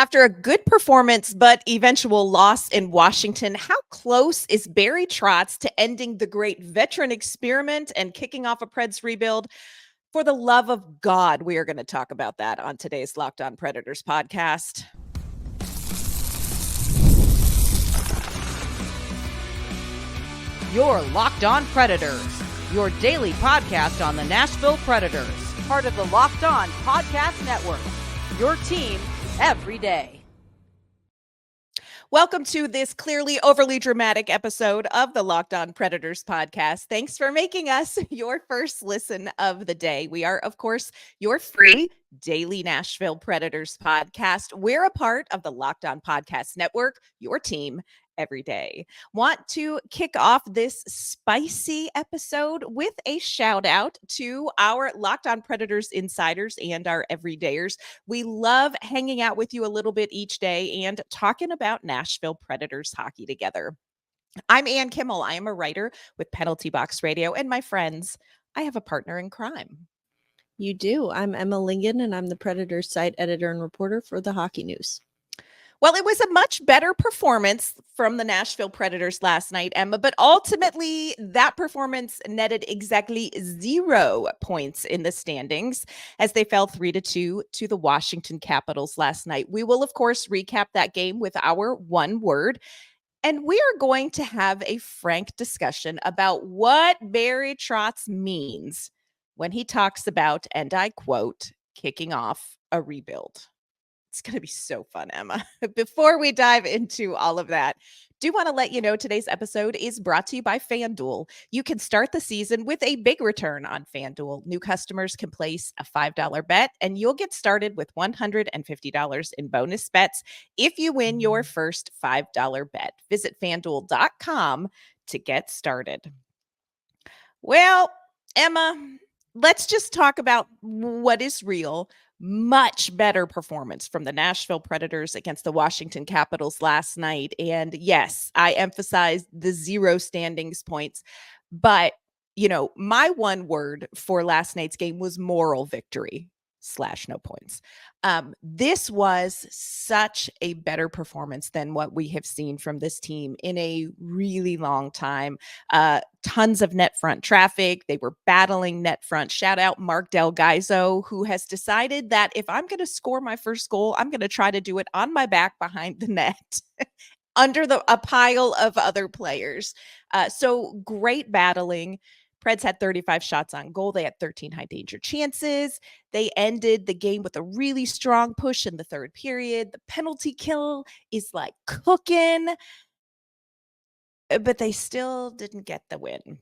After a good performance but eventual loss in Washington, how close is Barry Trotz to ending the great veteran experiment and kicking off a Preds rebuild? For the love of God, we are going to talk about that on today's Locked On Predators podcast. You're Locked On Predators, your daily podcast on the Nashville Predators, part of the Locked On Podcast Network, your team every day. Welcome to this clearly overly dramatic episode of the Locked On Predators podcast. Thanks for making us your first listen of the day. We are, of course, your free daily Nashville Predators podcast. We're a part of the Locked On Podcast Network, your team every day. Want to kick off this spicy episode with a shout out to our Locked On Predators insiders and our everydayers. We love hanging out with you a little bit each day and talking about Nashville Predators hockey together. I'm Ann Kimmel. I am a writer with Penalty Box Radio, and my friends, I have a partner in crime. You do. I'm Emma Lingen, and I'm the Predators site editor and reporter for the Hockey News. Well, it was a much better performance from the Nashville Predators last night, Emma, but ultimately that performance netted exactly 0 points in the standings as they fell 3-2 to the Washington Capitals last night. We will, of course, recap that game with our one word, and we are going to have a frank discussion about what Barry Trotz means when he talks about, and I quote, kicking off a rebuild. It's going to be so fun, Emma. Before we dive into all of that, do want to let you know today's episode is brought to you by FanDuel. You can start the season with a big return on FanDuel. New customers can place a $5 bet, and you'll get started with $150 in bonus bets if you win your first $5 bet. Visit FanDuel.com to get started. Well, Emma, let's just talk about what is real. Much better performance from the Nashville Predators against the Washington Capitals last night. And yes, I emphasized the 0 standings points, but my one word for last night's game was moral victory / no points. This was such a better performance than what we have seen from this team in a really long time. Tons of net front traffic. They were battling net front. Shout out Mark Del Gaizo, who has decided that if I'm going to score my first goal, I'm going to try to do it on my back behind the net under a pile of other players. So great battling. Preds had 35 shots on goal. They had 13 high danger chances. They ended the game with a really strong push in the third period. The penalty kill is like cooking, but they still didn't get the win.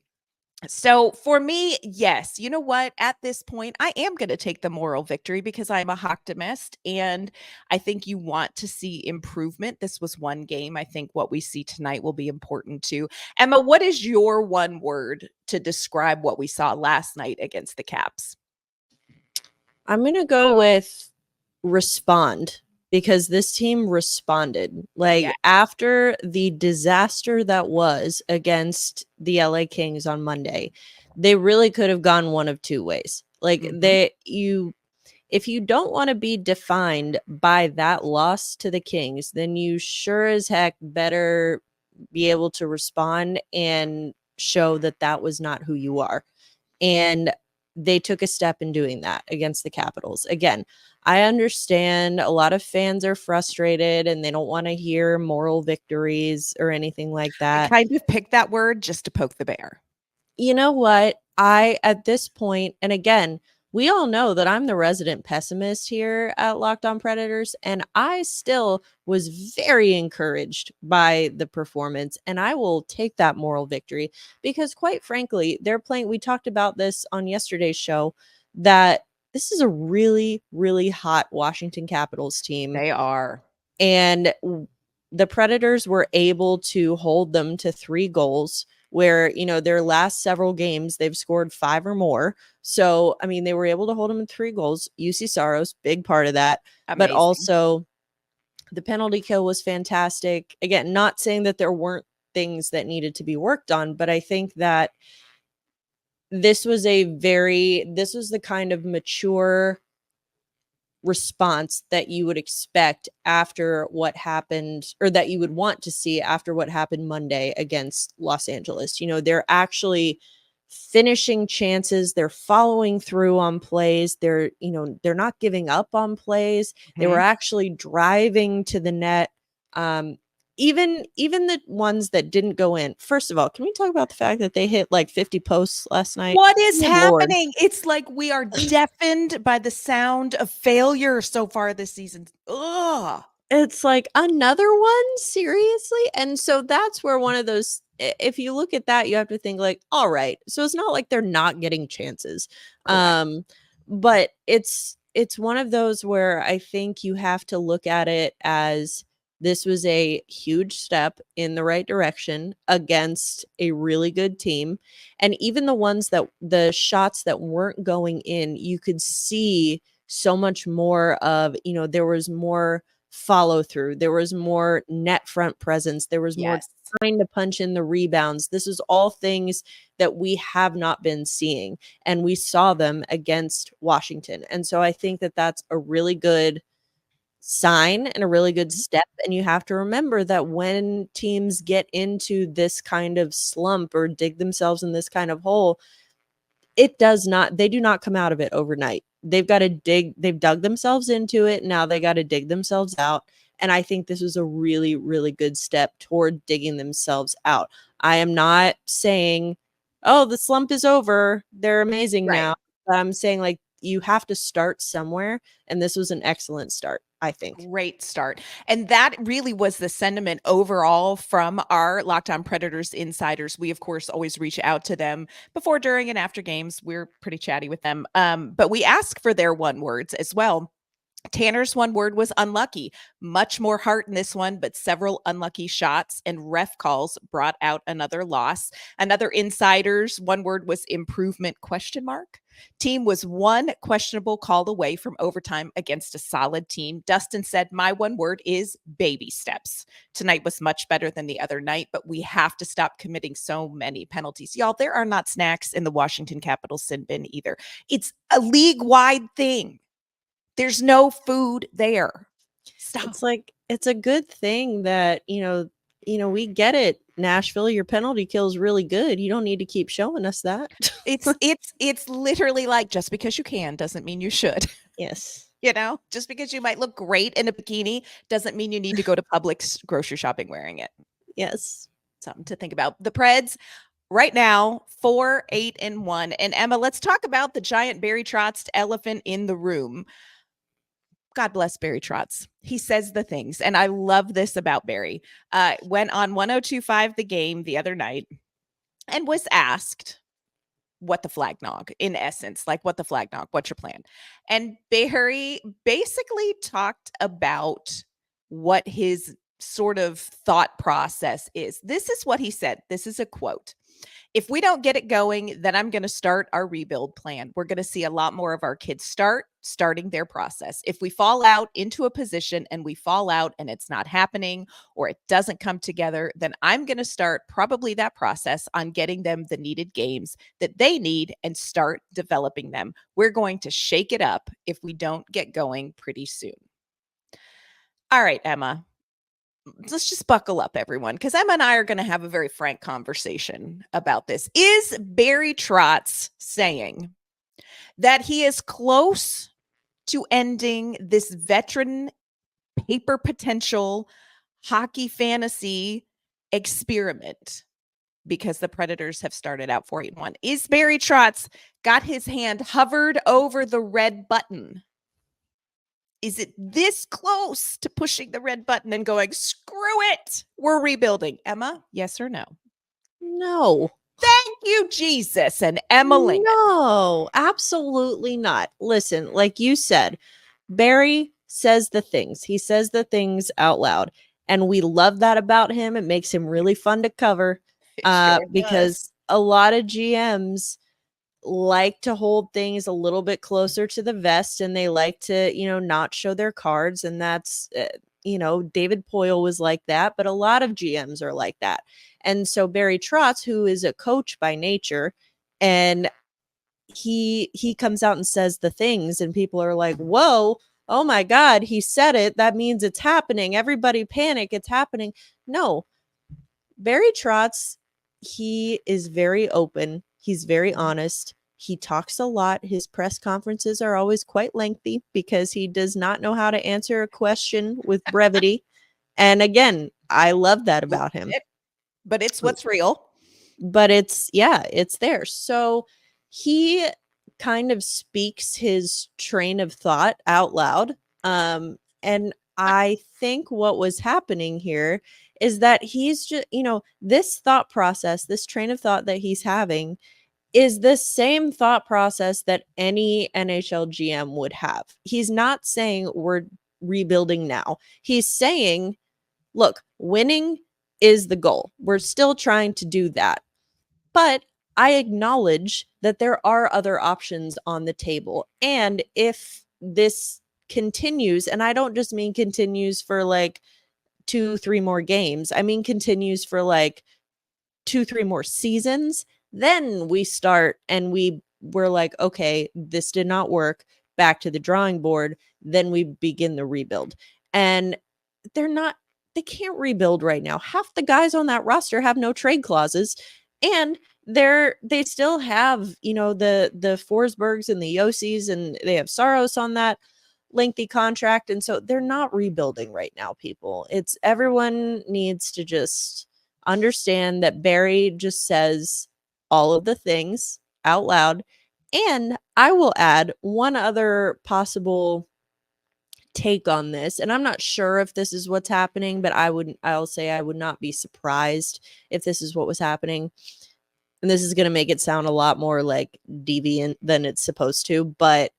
So for me, yes, you know what? At this point, I am going to take the moral victory because I'm a optimist, and I think you want to see improvement. This was one game. I think what we see tonight will be important too. Emma, what is your one word to describe what we saw last night against the Caps? I'm going to go with respond, because this team responded. After the disaster that was against the LA Kings on Monday, they really could have gone one of two ways. If you don't want to be defined by that loss to the Kings, then you sure as heck better be able to respond and show that that was not who you are. And they took a step in doing that against the Capitals. Again, I understand a lot of fans are frustrated and they don't want to hear moral victories or anything like that. I kind of picked that word just to poke the bear. You know what? At this point, and again, we all know that I'm the resident pessimist here at Locked On Predators, and I still was very encouraged by the performance, and I will take that moral victory because, quite frankly, they're playing. We talked about this on yesterday's show, that this is a really, really hot Washington Capitals team. They are. And the Predators were able to hold them to 3 goals, where, their last several games, they've scored 5 or more. So, I mean, they were able to hold them in 3 goals. UC Saros, big part of that. Amazing. But also the penalty kill was fantastic. Again, not saying that there weren't things that needed to be worked on, but I think that this was the kind of mature response that you would expect after what happened, or that you would want to see after what happened Monday against Los Angeles. They're actually finishing chances, they're following through on plays, they're not giving up on plays. They were actually driving to the net. Even the ones that didn't go in. First of all, can we talk about the fact that they hit like 50 posts last night? What is Good happening? Lord. It's like we are deafened by the sound of failure so far this season. Ugh. It's like another one, seriously? And so that's where one of those, if you look at that, you have to think like, all right, so it's not like they're not getting chances. Correct. But it's one of those where I think you have to look at it as this was a huge step in the right direction against a really good team. And even the shots that weren't going in, you could see so much more of, there was more follow through. There was more net front presence. There was more Yes. trying to punch in the rebounds. This is all things that we have not been seeing, and we saw them against Washington. And so I think that that's a really good sign and a really good step. And you have to remember that when teams get into this kind of slump or dig themselves in this kind of hole, they do not come out of it overnight. They've dug themselves into it. Now they got to dig themselves out. And I think this was a really, really good step toward digging themselves out. I am not saying, oh, the slump is over, they're amazing now. But I'm saying, like, you have to start somewhere. And this was an excellent start, I think. Great start. And that really was the sentiment overall from our Locked On Predators insiders. We, of course, always reach out to them before, during, and after games. We're pretty chatty with them. But we ask for their one words as well. Tanner's one word was unlucky. Much more heart in this one, but several unlucky shots and ref calls brought out another loss. Another insider's one word was improvement ? Team was one questionable call away from overtime against a solid team. Dustin said, my one word is baby steps. Tonight was much better than the other night, but we have to stop committing so many penalties. Y'all, there are not snacks in the Washington Capitals sin bin either. It's a league-wide thing. There's no food there. Stop. It's like, it's a good thing that, we get it. Nashville, your penalty kill is really good. You don't need to keep showing us that. It's literally like, just because you can doesn't mean you should. Yes. Just because you might look great in a bikini doesn't mean you need to go to Publix grocery shopping wearing it. Yes. Something to think about. The Preds right now, 4-8-1. And Emma, let's talk about the giant Barry Trotz elephant in the room. God bless Barry Trotz. He says the things. And I love this about Barry. Went on 102.5 The Game the other night and was asked, what the flag nog, in essence, like, what the flag nog, what's your plan? And Barry basically talked about what his sort of thought process is. This is what he said. This is a quote. If we don't get it going, then I'm going to start our rebuild plan. We're going to see a lot more of our kids starting their process. If we fall out into a position and we fall out and it's not happening or it doesn't come together, then I'm going to start probably that process on getting them the needed games that they need and start developing them. We're going to shake it up if we don't get going pretty soon. All right, Emma. Let's just buckle up, everyone, because Emma and I are going to have a very frank conversation about this. Is Barry Trotz saying that he is close to ending this veteran paper potential hockey fantasy experiment because the Predators have started out 4-8-1? Is Barry Trotz got his hand hovered over the red button? Is it this close to pushing the red button and going, screw it, we're rebuilding? Emma, yes or no? No. Thank you, Jesus. And Emily. No, absolutely not. Listen, like you said, Barry says the things. He says the things out loud. And we love that about him. It makes him really fun to cover because a lot of GMs like to hold things a little bit closer to the vest, and they like to, not show their cards. And that's, David Poyle was like that, but a lot of GMs are like that. And so Barry Trotz, who is a coach by nature, and he comes out and says the things, and people are like, whoa, oh my God, he said it. That means it's happening. Everybody panic. It's happening. No, Barry Trotz, he is very open. He's very honest. He talks a lot. His press conferences are always quite lengthy because he does not know how to answer a question with brevity. And again, I love that about him. But it's what's real. But it's, yeah, it's there. So he kind of speaks his train of thought out loud. And I think what was happening here is that he's just, this thought process, this train of thought that he's having is the same thought process that any NHL GM would have. He's not saying we're rebuilding now. He's saying, look, winning is the goal. We're still trying to do that. But I acknowledge that there are other options on the table. And if this continues, and I don't just mean continues for like 2-3 more games, I mean continues for like 2-3 more seasons, then we start and we're like, okay, this did not work, back to the drawing board, then we begin the rebuild. And they can't rebuild right now. Half the guys on that roster have no trade clauses, and they still have, the Forsbergs and the Yossi's, and they have Saros on that lengthy contract, and so they're not rebuilding right now, people. It's everyone needs to just understand that Barry just says all of the things out loud. And I will add one other possible take on this, and I'm not sure if this is what's happening, but I'll say I would not be surprised if this is what was happening. And this is going to make it sound a lot more like deviant than it's supposed to, but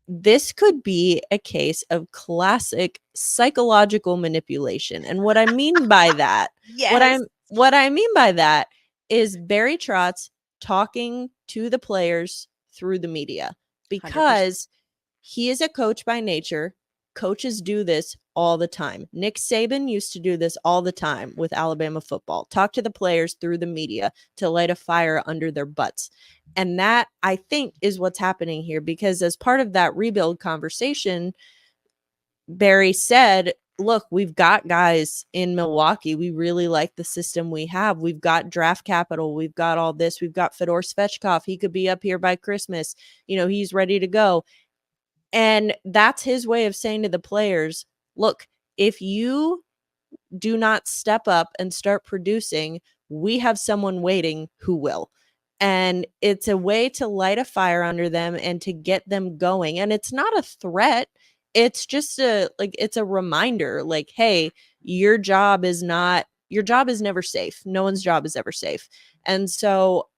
this could be a case of classic psychological manipulation. And what I mean by that, Yes. what I mean by that is Barry Trotz talking to the players through the media, because 100%. He is a coach by nature. Coaches do this all the time. Nick Saban used to do this all the time with Alabama football. Talk to the players through the media to light a fire under their butts. And that, I think, is what's happening here, because as part of that rebuild conversation, Barry said, look, we've got guys in Milwaukee. We really like the system we have. We've got draft capital. We've got all this. We've got Fedor Svechkov. He could be up here by Christmas. He's ready to go. And that's his way of saying to the players, look, if you do not step up and start producing, we have someone waiting who will. And it's a way to light a fire under them and to get them going. And it's not a threat. It's just it's a reminder, like, hey, your job is never safe. No one's job is ever safe. And so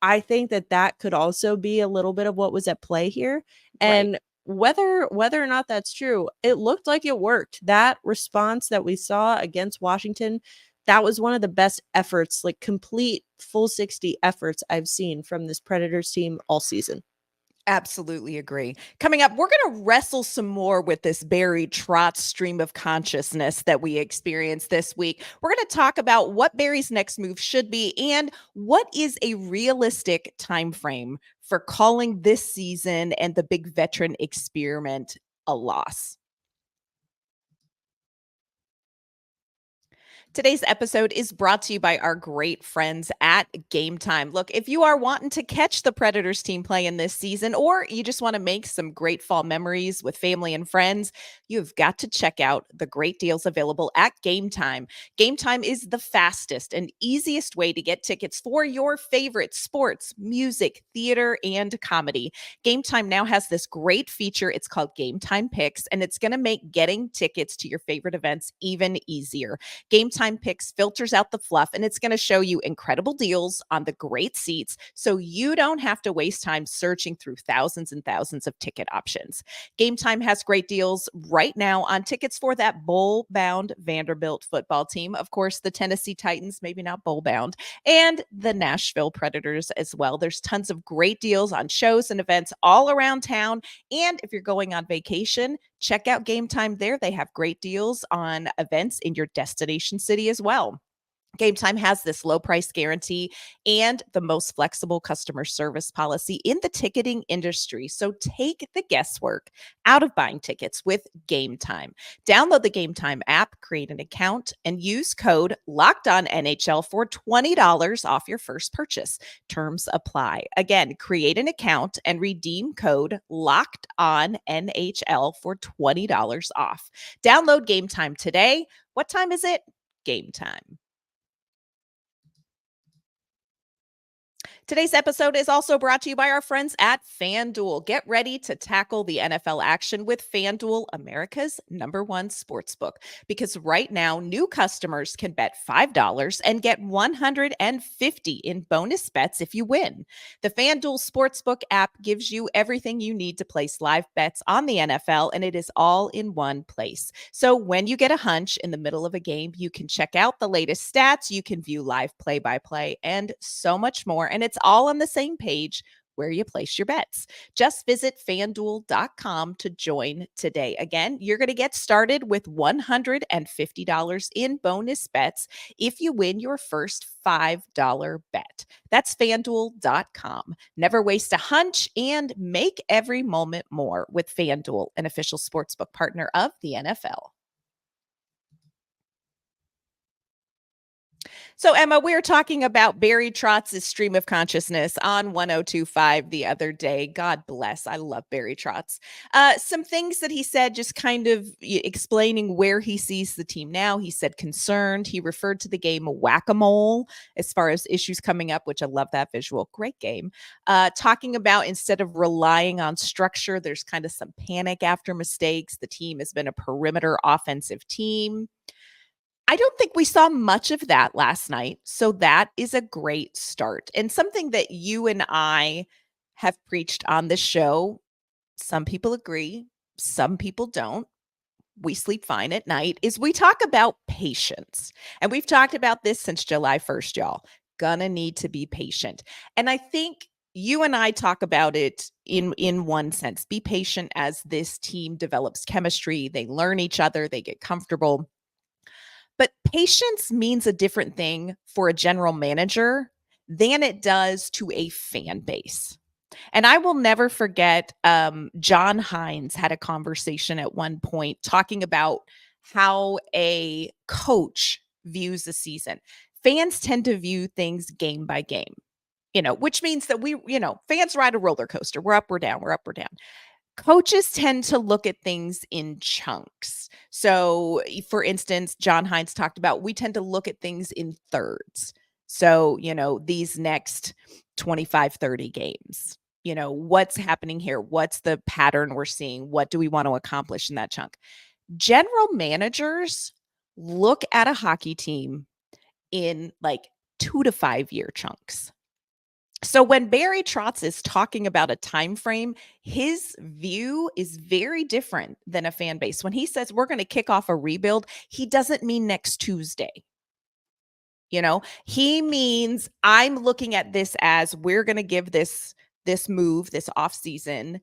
I think that could also be a little bit of what was at play here. And right. Whether or not that's true, it looked like it worked. That response that we saw against Washington, that was one of the best efforts, like complete full 60 efforts I've seen from this Predators team all season. Absolutely agree. Coming up, we're going to wrestle some more with this Barry Trotz stream of consciousness that we experienced this week. We're going to talk about what Barry's next move should be and what is a realistic time frame for calling this season and the big veteran experiment a loss. Today's episode is brought to you by our great friends at Game Time. Look, if you are wanting to catch the Predators team playing this season, or you just want to make some great fall memories with family and friends, you've got to check out the great deals available at Game Time. Game Time is the fastest and easiest way to get tickets for your favorite sports, music, theater, and comedy. Game Time now has this great feature. It's called Game Time Picks, and it's going to make getting tickets to your favorite events even easier. Game Time Picks filters out the fluff, and it's going to show you incredible deals on the great seats, so you don't have to waste time searching through thousands and thousands of ticket options. Game Time has great deals right now on tickets for that bowl-bound Vanderbilt football team. Of course, the Tennessee Titans, maybe not bowl-bound, and the Nashville Predators as well. There's tons of great deals on shows and events all around town, and if you're going on vacation, check out Game Time there. They have great deals on events in your destination city as well. Game Time has this low price guarantee and the most flexible customer service policy in the ticketing industry. So take the guesswork out of buying tickets with Game Time. Download the Game Time app, create an account, and use code LOCKEDONNHL for $20 off your first purchase. Terms apply. Again, create an account and redeem code LOCKEDONNHL for $20 off. Download Game Time today. What time is it? Game Time. Today's episode is also brought to you by our friends at FanDuel. Get ready to tackle the NFL action with FanDuel, America's #1 sportsbook. Because right now, new customers can bet $5 and get $150 in bonus bets if you win. The FanDuel Sportsbook app gives you everything you need to place live bets on the NFL, and it is all in one place. So when you get a hunch in the middle of a game, you can check out the latest stats, you can view live play-by-play, and so much more. And it's all on the same page where you place your bets. Just visit fanduel.com to join today. Again, you're going to get started with $150 in bonus bets if you win your first $5 bet. That's fanduel.com. Never waste a hunch and make every moment more with FanDuel, an official sportsbook partner of the NFL. So, Emma, we were talking about Barry Trotz's stream of consciousness on 102.5 the other day. God bless. I love Barry Trotz. Some things that he said, just kind of explaining where he sees the team now. He said concerned. He referred to the game whack-a-mole as far as issues coming up, which I love that visual. Great game. Talking about instead of relying on structure, there's kind of some panic after mistakes. The team has been a perimeter offensive team. I don't think we saw much of that last night. So that is a great start. And something that you and I have preached on this show, some people agree, some people don't. We sleep fine at night, is we talk about patience. And we've talked about this since July 1st, y'all. Gonna need to be patient. And I think you and I talk about it in one sense. Be patient as this team develops chemistry. They learn each other. They get comfortable. But patience means a different thing for a general manager than it does to a fan base. And I will never forget, John Hines had a conversation at one point talking about how a coach views the season. Fans tend to view things game by game, which means that fans ride a roller coaster. We're up, we're down, we're up, we're down. Coaches tend to look at things in chunks. So, for instance, John Hines talked about we tend to look at things in thirds. So, these next 25, 30 games, what's happening here? What's the pattern we're seeing? What do we want to accomplish in that chunk? General managers look at a hockey team in like 2 to 5 year chunks. So when Barry Trotz is talking about a time frame, his view is very different than a fan base. When he says we're going to kick off a rebuild, he doesn't mean next Tuesday. He means I'm looking at this as we're going to give this move, this offseason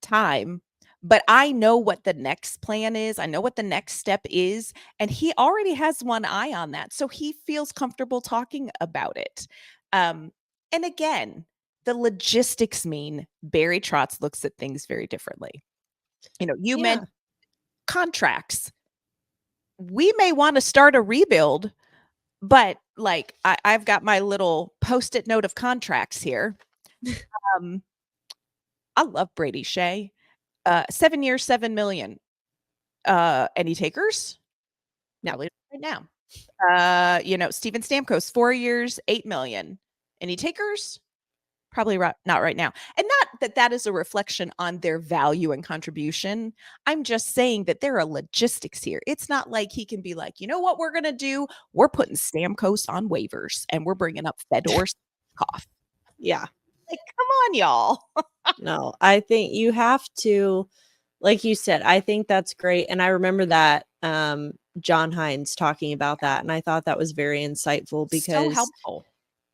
time, but I know what the next plan is. I know what the next step is, and he already has one eye on that. So he feels comfortable talking about it. And again, the logistics mean Barry Trotz looks at things very differently. You meant contracts. We may want to start a rebuild, but I've got my little Post-it note of contracts here. I love Brady Shea. 7 years, $7 million. Any takers? No, right now. Steven Stamkos, 4 years, $8 million. Any takers? Probably not right now. And not that is a reflection on their value and contribution. I'm just saying that there are logistics here. It's not like he can be like, you know what we're going to do? We're putting Stamkos on waivers and we're bringing up Fedor Koff. Yeah. Come on, y'all. No, I think you have to, like you said, I think that's great. And I remember that John Hines talking about that. And I thought that was very insightful because so helpful.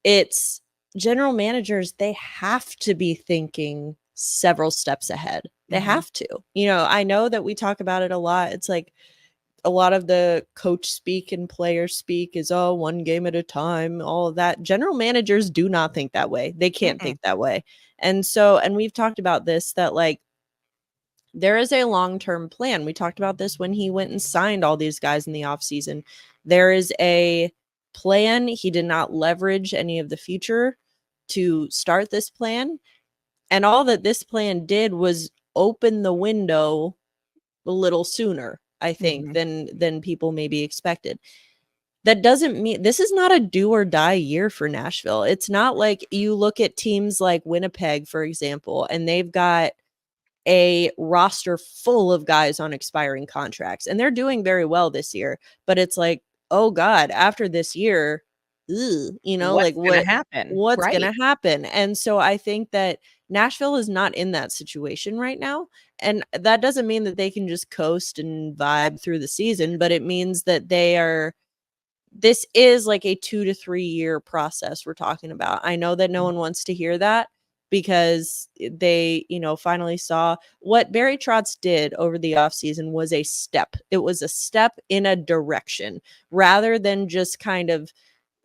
It's general managers, they have to be thinking several steps ahead. They have to. I know that we talk about it a lot. It's like a lot of the coach speak and player speak is, oh, one game at a time, all of that. General managers do not think that way. They can't think that way. And so, and we've talked about this, that like there is a long-term plan. We talked about this when he went and signed all these guys in the offseason. There is a plan. He did not leverage any of the future to start this plan. And all that this plan did was open the window a little sooner, I think, than people maybe expected. That doesn't mean this is not a do or die year for Nashville. It's not like you look at teams like Winnipeg, for example, and they've got a roster full of guys on expiring contracts, and they're doing very well this year. But it's like, oh God, after this year, what's gonna happen? What's gonna happen? And so I think that Nashville is not in that situation right now. And that doesn't mean that they can just coast and vibe through the season, but it means that this is like a 2 to 3 year process we're talking about. I know that no one wants to hear that, because they, finally saw what Barry Trotz did over the offseason was a step. It was a step in a direction rather than just kind of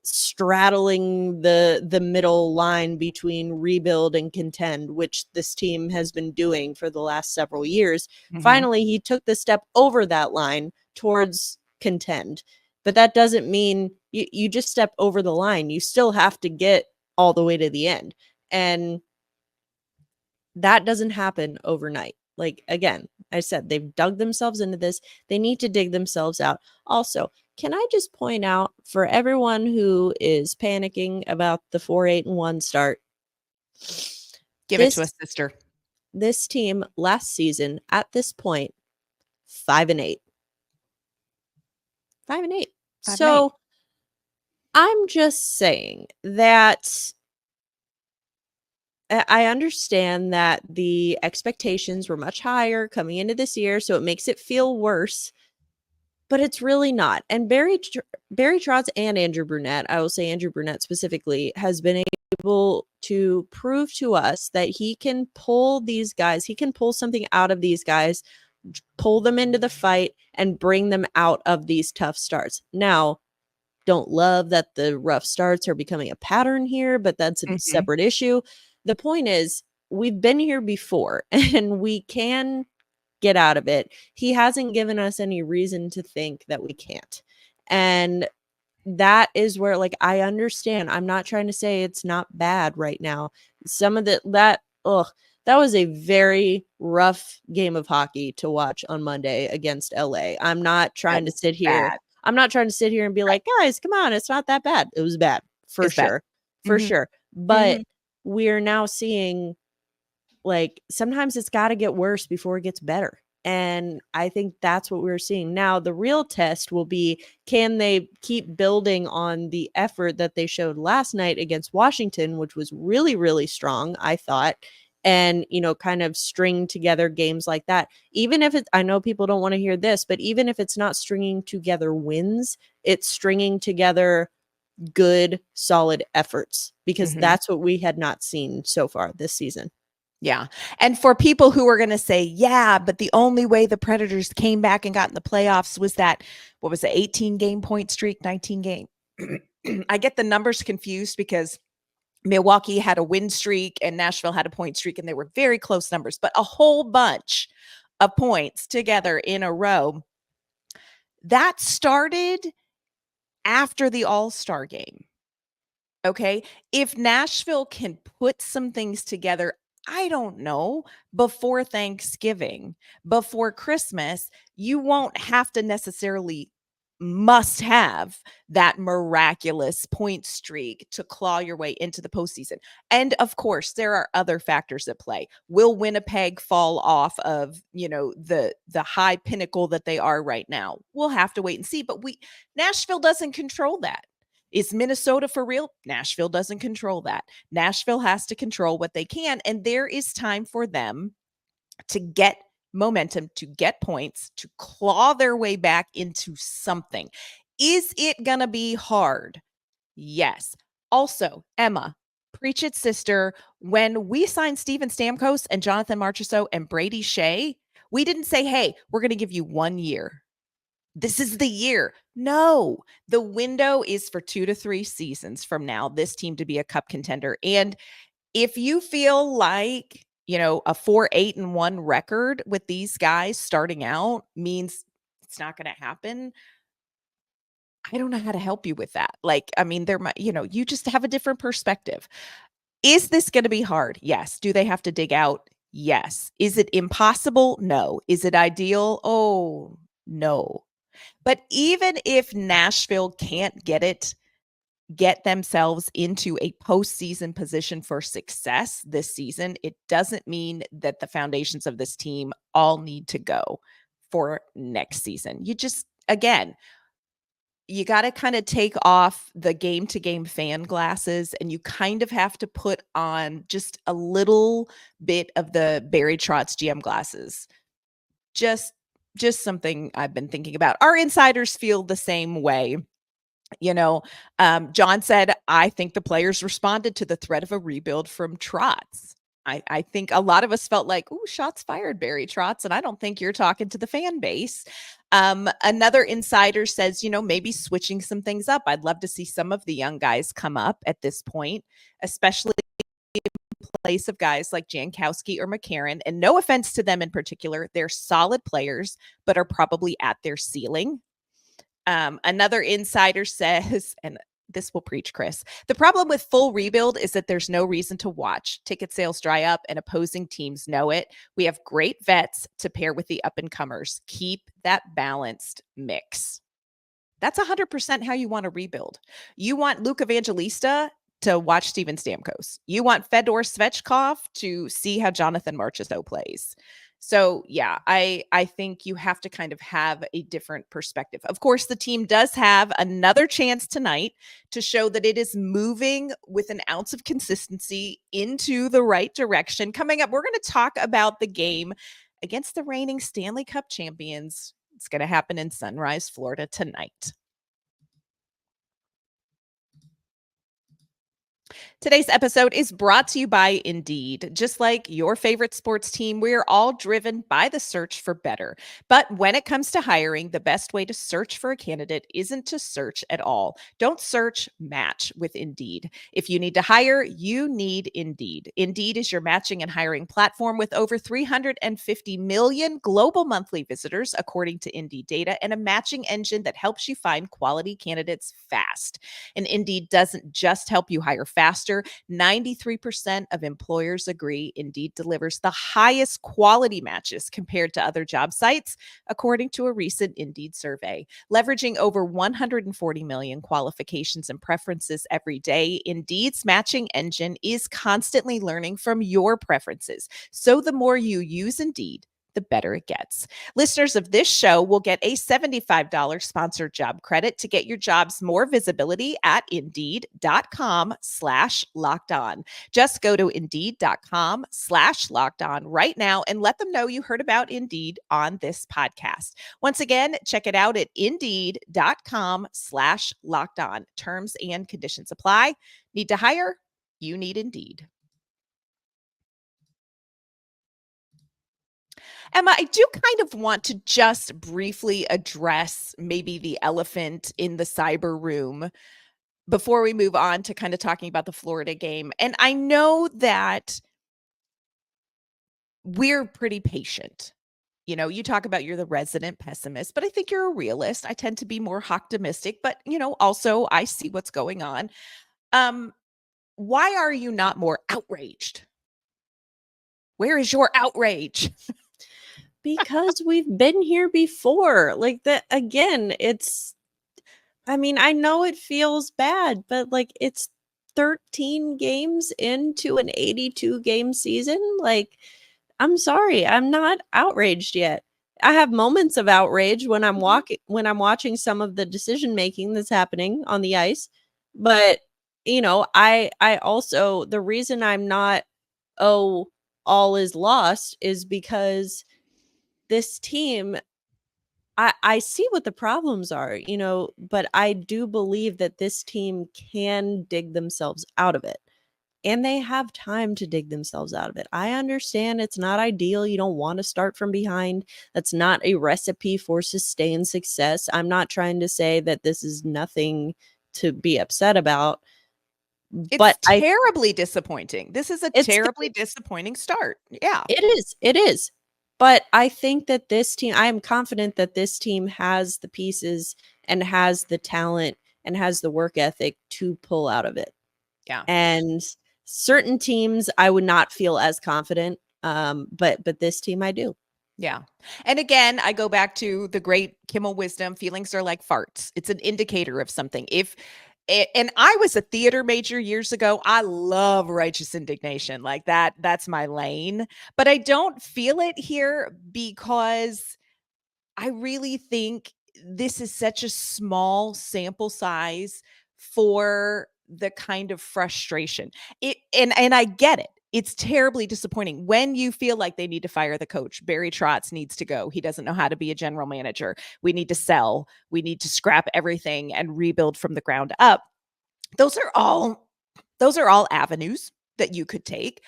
straddling the middle line between rebuild and contend, which this team has been doing for the last several years. Finally, he took the step over that line towards contend. But that doesn't mean you just step over the line. You still have to get all the way to the end. And that doesn't happen overnight. Like, again, I said, they've dug themselves into this. They need to dig themselves out. Also, can I just point out for everyone who is panicking about the 4-8-1 start, give it to us, sister. This team last season at this point, 5-8. 5-8. So I'm just saying that I understand that the expectations were much higher coming into this year, so it makes it feel worse, but it's really not. And Barry Trotz and Andrew Brunette, I will say Andrew Brunette specifically, has been able to prove to us that he can pull these guys, he can pull something out of these guys, pull them into the fight, and bring them out of these tough starts. Now, don't love that the rough starts are becoming a pattern here, but that's a separate issue. The point is, we've been here before and we can get out of it. He hasn't given us any reason to think that we can't. And that is where, like, I understand. I'm not trying to say it's not bad right now. Some of that was a very rough game of hockey to watch on Monday against LA. I'm not trying to sit here. I'm not trying to sit here and be like, guys, come on, it's not that bad. It was bad for sure. For sure. But we're now seeing, like, sometimes it's got to get worse before it gets better. And I think that's what we're seeing now. The real test will be, can they keep building on the effort that they showed last night against Washington, which was really, really strong, I thought, and, kind of string together games like that. Even if I know people don't want to hear this, but even if it's not stringing together wins, it's stringing together good, solid efforts, because that's what we had not seen so far this season. Yeah. And for people who are going to say, yeah, but the only way the Predators came back and got in the playoffs was that, 18 game point streak, 19 game. I get the numbers confused because Milwaukee had a win streak and Nashville had a point streak, and they were very close numbers, but a whole bunch of points together in a row. That started after the All-Star game. Okay. If Nashville can put some things together, I don't know, before Thanksgiving, before Christmas, you won't have to necessarily must have that miraculous point streak to claw your way into the postseason. And of course, there are other factors at play. Will Winnipeg fall off of, the high pinnacle that they are right now? We'll have to wait and see, but Nashville doesn't control that. Is Minnesota for real? Nashville doesn't control that. Nashville has to control what they can, and there is time for them to get momentum, to get points, to claw their way back into something. Is it going to be hard? Yes. Also, Emma, preach it, sister. When we signed Steven Stamkos and Jonathan Marchessault and Brady Shea, we didn't say, hey, we're going to give you 1 year. this is the year. No, the window is for 2 to 3 seasons from now, this team to be a cup contender. And if you feel like, a 4-8-1 record with these guys starting out means it's not going to happen, I don't know how to help you with that. Like, I mean, there might, you just have a different perspective. Is this going to be hard? Yes. Do they have to dig out? Yes. Is it impossible? No. Is it ideal? Oh, no. But even if Nashville can't get themselves into a postseason position for success this season, it doesn't mean that the foundations of this team all need to go for next season. You just, again, you got to kind of take off the game to game fan glasses, and you kind of have to put on just a little bit of the Barry Trotz GM glasses. Just something I've been thinking about. Our insiders feel the same way. John said, I think the players responded to the threat of a rebuild from Trotz. I think a lot of us felt like, ooh, shots fired, Barry Trotz. And I don't think you're talking to the fan base. Another insider says, maybe switching some things up. I'd love to see some of the young guys come up at this point, especially in place of guys like Jankowski or McCarron. And no offense to them in particular, they're solid players, but are probably at their ceiling. Another insider says, and this will preach, Chris, the problem with full rebuild is that there's no reason to watch. Ticket sales dry up and opposing teams know it. We have great vets to pair with the up-and-comers. Keep that balanced mix. That's 100% how you want to rebuild. You want Luke Evangelista to watch Steven Stamkos. You want Fedor Svechkov to see how Jonathan Marchessault plays. So, yeah, I think you have to kind of have a different perspective. Of course, the team does have another chance tonight to show that it is moving with an ounce of consistency into the right direction. Coming up, we're going to talk about the game against the reigning Stanley Cup champions. It's going to happen in Sunrise, Florida tonight. Today's episode is brought to you by Indeed. Just like your favorite sports team, we're all driven by the search for better. But when it comes to hiring, the best way to search for a candidate isn't to search at all. Don't search, match with Indeed. If you need to hire, you need Indeed. Indeed is your matching and hiring platform with over 350 million global monthly visitors, according to Indeed data, and a matching engine that helps you find quality candidates fast. And Indeed doesn't just help you hire faster. 93% of employers agree Indeed delivers the highest quality matches compared to other job sites, according to a recent Indeed survey. Leveraging over 140 million qualifications and preferences every day, Indeed's matching engine is constantly learning from your preferences. So the more you use Indeed, the better it gets. Listeners of this show will get a $75 sponsored job credit to get your jobs more visibility at Indeed.com/lockedon. Just go to Indeed.com/lockedon right now and let them know you heard about Indeed on this podcast. Once again, check it out at Indeed.com/lockedon. Terms and conditions apply. Need to hire? You need Indeed. Emma, I do kind of want to just briefly address maybe the elephant in the cyber room before we move on to kind of talking about the Florida game. And I know that we're pretty patient. You talk about you're the resident pessimist, but I think you're a realist. I tend to be more optimistic, but also I see what's going on. Why are you not more outraged? Where is your outrage? Because we've been here before. Like that again, I know it feels bad, but like it's 13 games into an 82 game season. Like, I'm sorry, I'm not outraged yet. I have moments of outrage when I'm watching some of the decision making that's happening on the ice. But I also, the reason I'm not, all is lost, is because this team, I see what the problems are, but I do believe that this team can dig themselves out of it. and they have time to dig themselves out of it. I understand it's not ideal. You don't want to start from behind. That's not a recipe for sustained success. I'm not trying to say that this is nothing to be upset about. It's But terribly disappointing. This is a it's terribly disappointing start. Yeah. It is. But I think that I am confident that this team has the pieces and has the talent and has the work ethic to pull out of it. Yeah. And certain teams I would not feel as confident. But this team I do. Yeah. And again, I go back to the great Kimmel wisdom, feelings are like farts. It's an indicator of something. And I was a theater major years ago. I love righteous indignation. Like that's my lane. But I don't feel it here because I really think this is such a small sample size for the kind of frustration. And I get it. It's terribly disappointing when you feel like they need to fire the coach. Barry Trotz needs to go. He doesn't know how to be a general manager. We need to sell. We need to scrap everything and rebuild from the ground up. Those are all avenues that you could take.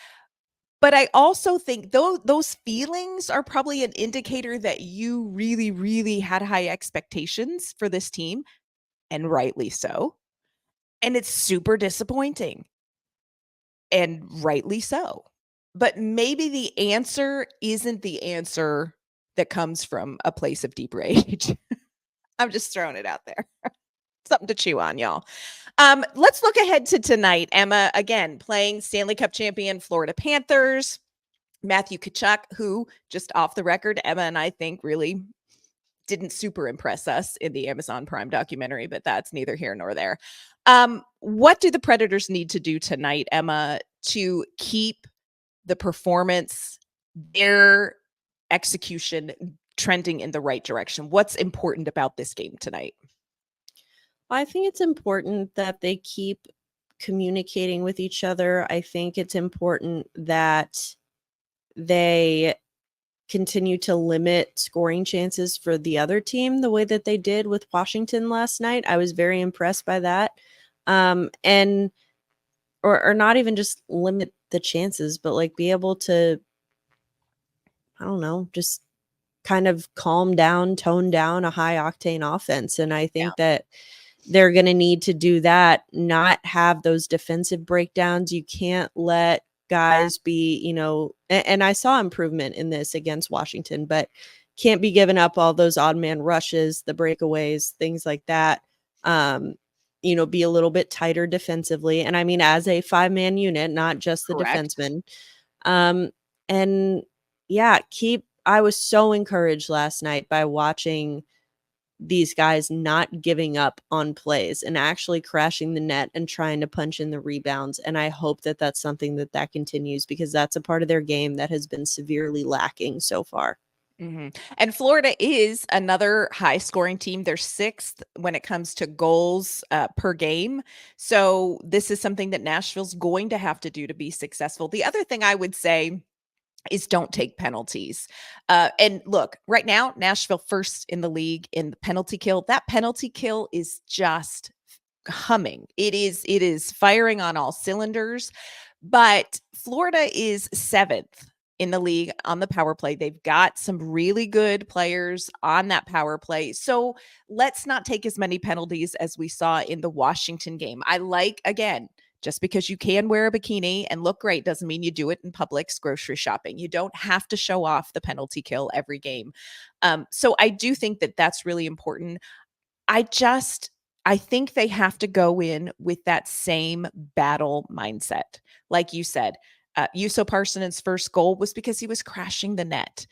But I also think those feelings are probably an indicator that you really, really had high expectations for this team, and rightly so. And it's super disappointing, and rightly so. But maybe the answer isn't the answer that comes from a place of deep rage. I'm just throwing it out there. Something to chew on, y'all. Let's look ahead to tonight. Emma, again, playing Stanley Cup champion Florida Panthers. Matthew Tkachuk, who, just off the record, Emma and I think really didn't super impress us in the Amazon Prime documentary, but that's neither here nor there. What do the Predators need to do tonight, Emma, to keep the performance, their execution trending in the right direction? What's important about this game tonight? I think it's important that they keep communicating with each other. I think it's important that they continue to limit scoring chances for the other team the way that they did with Washington last night. I was very impressed by that. And or not even just limit the chances, but like be able to, I don't know, just kind of calm down, tone down a high octane offense. And I think that they're going to need to do that, not have those defensive breakdowns. You can't let guys be, and I saw improvement in this against Washington, but can't be giving up all those odd man rushes, the breakaways, things like that. Be a little bit tighter defensively. And I mean, as a 5-man unit, not just the defenseman. And yeah, I was so encouraged last night by watching these guys not giving up on plays and actually crashing the net and trying to punch in the rebounds. And I hope that that's something that continues, because that's a part of their game that has been severely lacking so far. Mm-hmm. And Florida is another high scoring team. They're 6th when it comes to goals per game. So this is something that Nashville's going to have to do to be successful. The other thing I would say is don't take penalties. And look, right now, Nashville first in the league in the penalty kill. That penalty kill is just humming. It is firing on all cylinders. But Florida is 7th in the league on the power play. They've got some really good players on that power play. So let's not take as many penalties as we saw in the Washington game. I like, again, just because you can wear a bikini and look great doesn't mean you do it in Publix grocery shopping. You don't have to show off the penalty kill every game. So I do think that that's really important. I think they have to go in with that same battle mindset. Like you said, Juuso Parsonen's first goal was because he was crashing the net.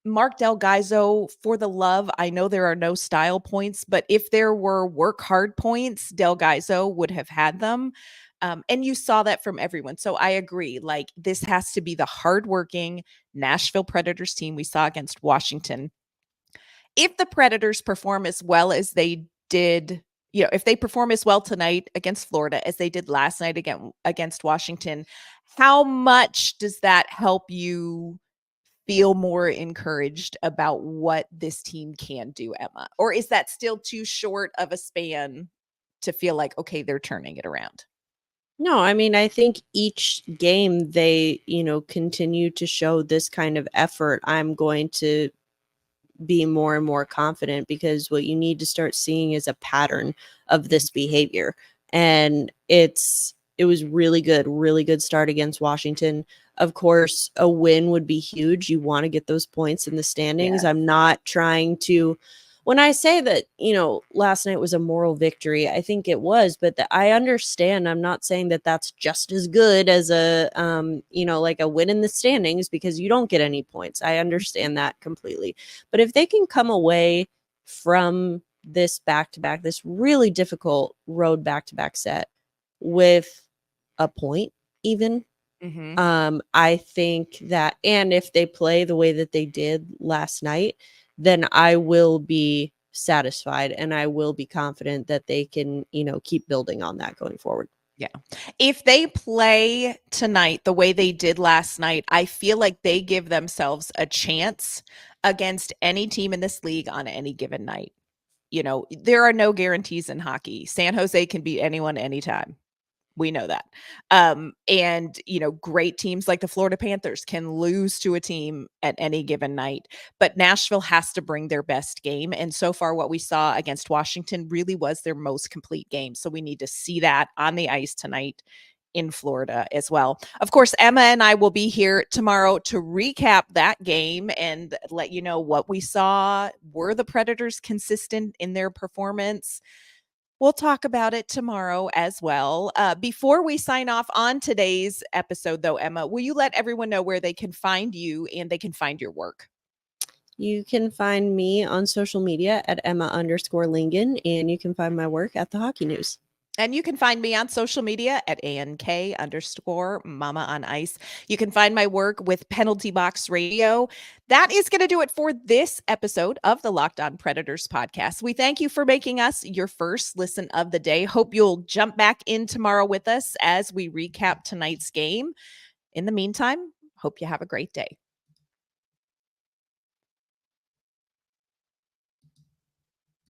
Mark Del Gaizo, for the love, I know there are no style points, but if there were work hard points, Del Gaizo would have had them. And you saw that from everyone. So I agree. Like, this has to be the hardworking Nashville Predators team we saw against Washington. If the Predators perform as well as they did, if they perform as well tonight against Florida as they did last night against Washington, how much does that help you feel more encouraged about what this team can do, Emma? Or is that still too short of a span to feel like, okay, they're turning it around? No, I mean, I think each game they, continue to show this kind of effort. I'm going to be more and more confident because what you need to start seeing is a pattern of this behavior. And it was really good start against Washington. Of course, a win would be huge. You want to get those points in the standings. Yeah. I'm not trying to when I say that, last night was a moral victory, I think it was, but I understand. I'm not saying that that's just as good as like a win in the standings because you don't get any points. I understand that completely. But if they can come away from this back-to-back, this really difficult road back-to-back set with a point even, I think that, and if they play the way that they did last night, then I will be satisfied and I will be confident that they can, keep building on that going forward. Yeah. If they play tonight the way they did last night, I feel like they give themselves a chance against any team in this league on any given night. There are no guarantees in hockey. San Jose can beat anyone anytime. We know that. And, great teams like the Florida Panthers can lose to a team at any given night, but Nashville has to bring their best game. And so far, what we saw against Washington really was their most complete game. So we need to see that on the ice tonight in Florida as well. Of course, Emma and I will be here tomorrow to recap that game and let you know what we saw. Were the Predators consistent in their performance? We'll talk about it tomorrow as well. Before we sign off on today's episode, though, Emma, will you let everyone know where they can find you and they can find your work? You can find me on social media at Emma_Lingen, and you can find my work at the Hockey News. And you can find me on social media at ANK_Mama on Ice. You can find my work with Penalty Box Radio. That is going to do it for this episode of the Locked On Predators podcast. We thank you for making us your first listen of the day. Hope you'll jump back in tomorrow with us as we recap tonight's game. In the meantime, hope you have a great day.